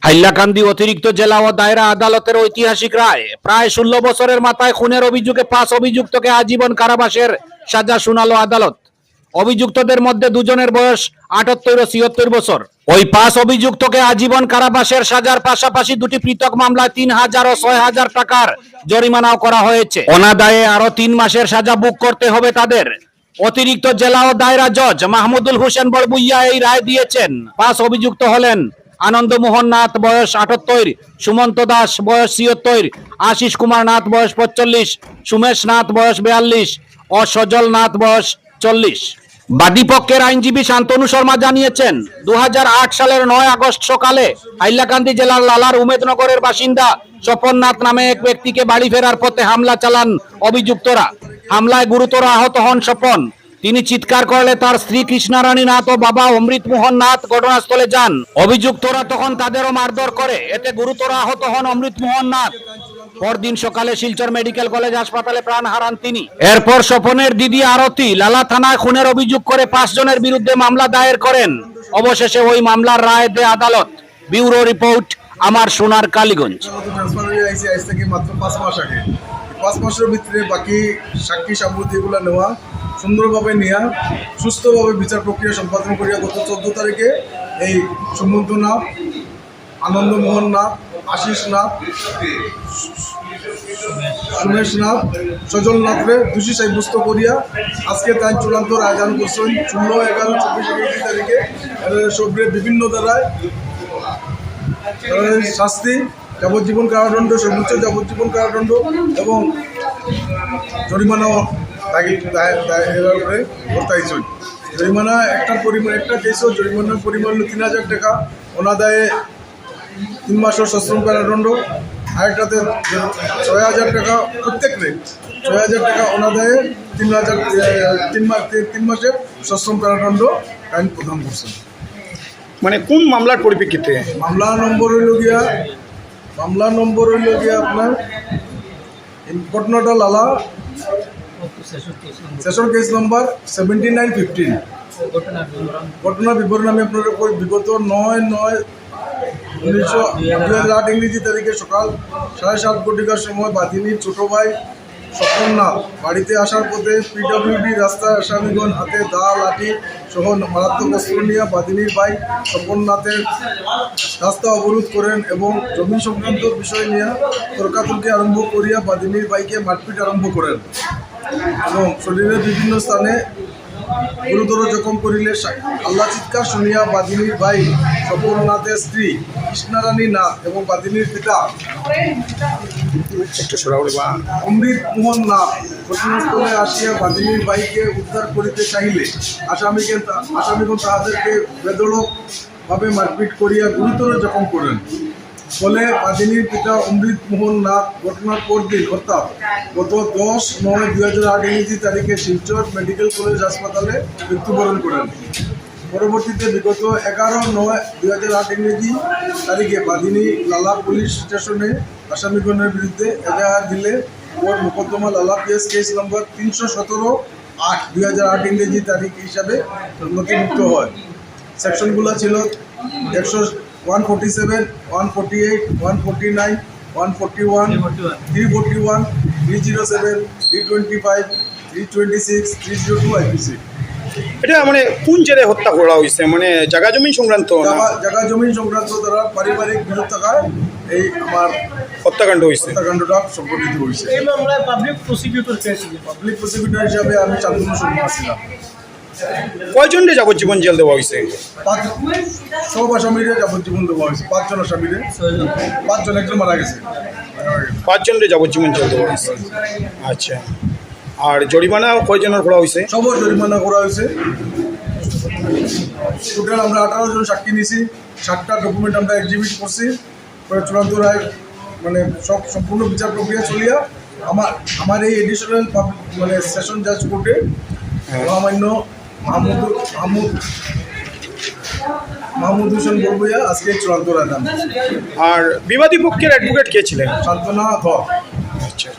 হাইলাকান্দি অতিরিক্ত জেলা ও দায়রা আদালতের ঐতিহাসিক রায়। প্রায় 16 বছরের মাথায় খুনের অভিযোগে 5 অভিযুক্তকে আজীবন কারাবাসের সাজা শুনালো আদালত। অভিযুক্তদের মধ্যে দুজনের বয়স 78 ও 76 বছর। ওই 5 অভিযুক্তকে আজীবন কারাবাসের সাজার পাশাপাশি দুটি পৃথক মামলায় 3000 ও 6000 টাকার জরিমানাও করা হয়েছে। অনাদায়ে আরো 3 মাসের সাজা বুক করতে হবে তাদের। অতিরিক্ত জেলা ও দায়রা জজ মাহমুদুল হোসেন বড়বুইয়া এই রায় দিয়েছেন। 5 অভিযুক্ত হলেন আনন্দমোহন নাথ, বয়স 78, সুমন্ত দাস, বয়স 76, আশিস কুমার নাথ, বয়স 45, সুমেশ নাথ, বয়স 42 ও সজল নাথ, বয়স 40। বাদীপক্ষের আইনজীবী শান্তনু শর্মা জানিয়েছেন, 2008 সালের 9 আগস্ট সকালে হাইলাকান্দি জেলার লালার উমেদনগরের বাসিন্দা স্বপন নাথ নামে এক ব্যক্তিকে বাড়ি ফেরার পথে হামলা চালান অভিযুক্তরা। হামলায় গুরুতর আহত হন স্বপন। তিনি চিৎকার করলে তার স্ত্রী কৃষ্ণারানী নাথ ও বাবা অমৃত মোহন নাথ ঘটনাস্থলে যান। অভিযুক্তরা তখন তাদেরও মারধর করে, এতে গুরুতর আহত হন অমৃত মোহন নাথ। পরদিন সকালে শিলচর মেডিকেল কলেজ হাসপাতালে প্রাণ হারান তিনি। এরপর স্বপনের দিদি আরতি লালা থানায় খুনের অভিযোগ করে 5 জনের বিরুদ্ধে মামলা দায়ের করেন। অবশেষে ওই মামলার রায় দেয় আদালত। ব্যুরো রিপোর্ট, আমার সোনার কালীগঞ্জ। মাত্র 5 মাস আগে, 5 মাসের ভিতরে বাকি সাক্ষী সাবুতি এগুলো নেওয়া, সুন্দরভাবে নেওয়া, সুস্থভাবে বিচার প্রক্রিয়া সম্পাদন করিয়া গত 14 তারিখে এই সুমন্ত নাথ, আনন্দমোহন নাথ, আশিস নাথ, সুমেশ নাথ, সজল নাথরে দোষী সাব্যস্ত করিয়া আজকে তাই চূড়ান্ত রায়দান করছেন। 16/11/24 তারিখে সবরে বিভিন্ন ধারায় শাস্তি, যাবজ্জীবন কারাদণ্ড, সর্বোচ্চ যাবজ্জীবন কারাদণ্ড এবং জরিমানাও বর্তাইছেন। জরিমানা একটা কেসও জরিমানার পরিমাণ হল 3000 টাকা, অনাদায়ে 3 মাসের সশ্রম কারাদণ্ড, আরেকটাতে 6000 টাকা, প্রত্যেকরে 6000 টাকা অনাদায়ে 3 মাসের সশ্রম কারাদণ্ড আইন প্রদান করছেন। মানে কোন মামলার পরিপ্রেক্ষিতে? মামলা নম্বর হইল গিয়া আপনার ঘটনাটা লালা সেশন কেস নম্বর 7915। ঘটনা বিবরণ আমি আপনার বিগত 9/9/2008 ইংরেজি তারিখে সকাল 7:30 ঘটিকার সময় বাদিনীর ছোট ভাই স্বপন নাথ বাড়িতে আসার পথে পিডব্লিউডি রাস্তায় আসামিগণ হাতে দা, লাঠি সহ মারাত্মক অস্ত্র নিয়ে বাদিনীর ভাই স্বপন নাথের রাস্তা অবরোধ করেন এবং জমি সংক্রান্ত বিষয় নিয়ে তর্কাতর্কি আরম্ভ করিয়া বাদিনীর ভাইকে মারপিট আরম্ভ করেন এবং শরীরের বিভিন্ন স্থানে গুরুতর জখম করিলে আল্লাহ চিৎকার শুনিয়া বাদিনীর ভাই স্বপন নাথের স্ত্রী কৃষ্ণারানী নাথ এবং বাদিনীর পিতা অমৃত মোহন নাথ ঘটনাস্থলে আসিয়া বাদিনীর ভাইকে উদ্ধার করিতে চাহিলে আসামিগণ তাহাদেরকে বেধড়কভাবে মারপিট করিয়া গুরুতর জখম করেন। ফলে বাদিনীর পিতা অমৃত মোহন নাথ ঘটনার পরদিন অর্থাৎ গত 10/9/2008 ইংরেজি তারিখে শিলচর মেডিকেল কলেজ হাসপাতালে মৃত্যুবরণ করেন। পরবর্তীতে বিগত 11/9/2008 ইংরেজি তারিখে বাদিনী লালা পুলিশ স্টেশনে আসামিগণের বিরুদ্ধে এজাহার দিলে ওর মোকদ্দমা লালা পিএস কেস নম্বর 317/8/2008 ইংরেজি তারিখ হিসাবে নথিভুক্ত হয়। সেকশনগুলো ছিল 147, 148, 149, 141, 341, 307, 325, 326, 302 IPC। এটা মানে কোন জেলে হত্যা করা হয়েছে? মানে জায়গা জমি সংক্রান্ত? জায়গা জমি সংক্রান্ত দ্বারা পারিবারিক বিরোধ থাকায় এই আমার হত্যাকাণ্ড হত্যাকাণ্ডটা সংঘটিত হয়েছে। এই মামলায় পাবলিক প্রসিকিউটর হিসাবে আমি শান্তনু শর্মা ছিলাম। কয়জনকে যাবজ্জীবন জেল দেওয়া হয়েছে? সব আসামিরে যাবজ্জীবন দেওয়া হয়েছে। 5 জন আসামিরে, 5 জন, একজন মারা গেছে। 5 জনকে যাবজ্জীবন জেল দেওয়া হয়েছে। আচ্ছা, আর জরিমানা কয়জনের করা হয়েছে? সব জরিমানা করা হয়েছে। টোটাল আমরা 18 জন সাক্ষী নিয়েছি, 7টা ডকুমেন্ট আমরা এক্সিবিট করছি। চূড়ান্ত রায় মানে সম্পূর্ণ বিচার প্রক্রিয়া চলিয়া আমার এই এডিশনাল মানে সেশন জাজ কোর্টে মহামান্য মাহমুদ হোসেন বড়বুইয়া আজকে চূড়ান্ত রায় দেন। আর বিবাদী পক্ষের অ্যাডভোকেট কে ছিলেন? শান্তনা ধর। আচ্ছা।